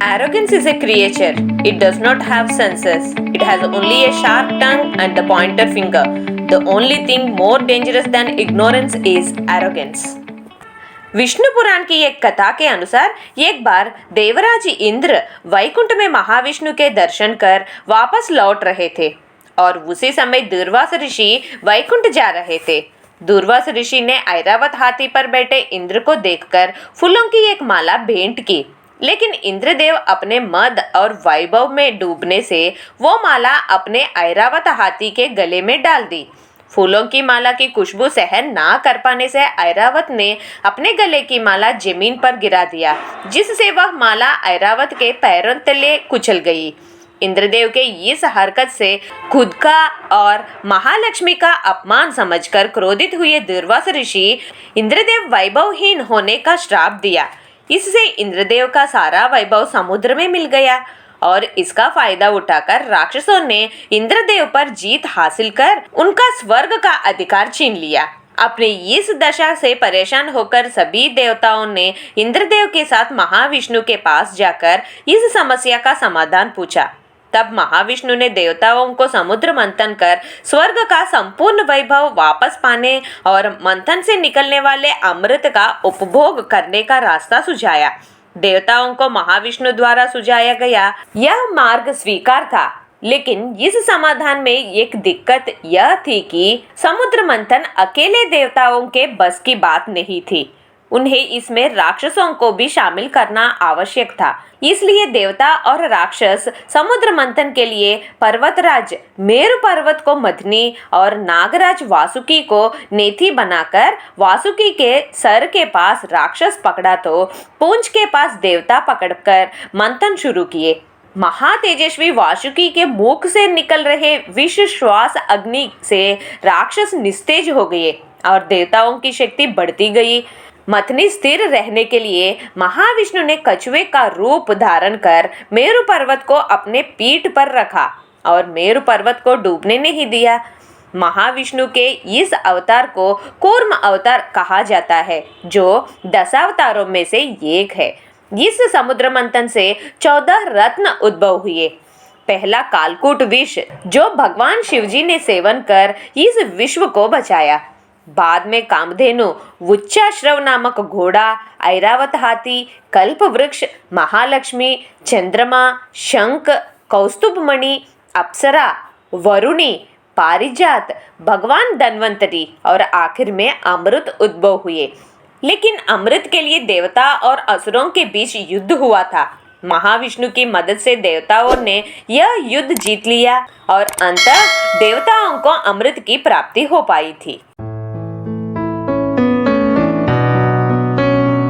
Arrogance is a creature. It does not have senses. It has only a sharp tongue and the pointer finger. The only thing more dangerous than ignorance is arrogance. Vishnu पुराण की एक कथा के अनुसार एक बार देवराज इंद्र वैकुंठ में महाविष्णु के दर्शन कर वापस लौट रहे थे और उसी समय दूर्वास ऋषि वैकुंठ जा रहे थे। दूर्वास ऋषि ने ऐरावत हाथी पर बैठे इंद्र को देखकर फूलों की एक माला भेंट की, लेकिन इंद्रदेव अपने मद और वैभव में डूबने से वो माला अपने ऐरावत हाथी के गले में डाल दी। फूलों की माला की खुशबू सहन ना कर पाने से ऐरावत ने अपने गले की माला जमीन पर गिरा दिया, जिससे वह माला ऐरावत के पैरों तले कुचल गई। इंद्रदेव के इस हरकत से खुद का और महालक्ष्मी का अपमान समझकर क्रोधित हुए दूर्वास ऋषि इंद्रदेव वैभवहीन होने का श्राप दिया। इससे इंद्रदेव का सारा वैभव समुद्र में मिल गया और इसका फायदा उठाकर राक्षसों ने इंद्रदेव पर जीत हासिल कर उनका स्वर्ग का अधिकार छीन लिया। अपनी इस दशा से परेशान होकर सभी देवताओं ने इंद्रदेव के साथ महाविष्णु के पास जाकर इस समस्या का समाधान पूछा। तब महाविष्णु ने देवताओं को समुद्र मंथन कर स्वर्ग का संपूर्ण वैभव वापस पाने और मंथन से निकलने वाले अमृत का उपभोग करने का रास्ता सुझाया। देवताओं को महाविष्णु द्वारा सुझाया गया यह मार्ग स्वीकार था, लेकिन इस समाधान में एक दिक्कत यह थी कि समुद्र मंथन अकेले देवताओं के बस की बात नहीं थी। उन्हें इसमें राक्षसों को भी शामिल करना आवश्यक था। इसलिए देवता और राक्षस समुद्र मंथन के लिए पर्वतराज मेरु पर्वत को मथनी और नागराज वासुकी को नेथी बनाकर वासुकी के सर के पास राक्षस पकड़ा तो पूंछ के पास देवता पकड़कर मंथन शुरू किए। महातेजस्वी वासुकी के मुख से निकल रहे विष श्वास अग्नि से राक्षस निस्तेज हो गए और देवताओं की शक्ति बढ़ती गई। मथनी स्थिर रहने के लिए महाविष्णु ने कछुए का रूप धारण कर मेरु पर्वत को अपने पीठ पर रखा और मेरु पर्वत को डूबने नहीं दिया। महाविष्णु के इस अवतार को कूर्म अवतार कहा जाता है, जो 10 अवतारों में से एक है। इस समुद्र मंथन से 14 रत्न उद्भव हुए। पहला कालकूट विष, जो भगवान शिवजी ने सेवन कर इस विश्व को बचाया। बाद में कामधेनु, वृक्षाश्रव नामक घोड़ा, ऐरावत हाथी, कल्प वृक्ष, महालक्ष्मी, चंद्रमा, शंख, कौस्तुभमणि, अप्सरा, वरुणी, पारिजात, भगवान धन्वंतरी और आखिर में अमृत उद्भव हुए। लेकिन अमृत के लिए देवता और असुरों के बीच युद्ध हुआ था। महाविष्णु की मदद से देवताओं ने यह युद्ध जीत लिया और अंततः देवताओं को अमृत की प्राप्ति हो पाई थी।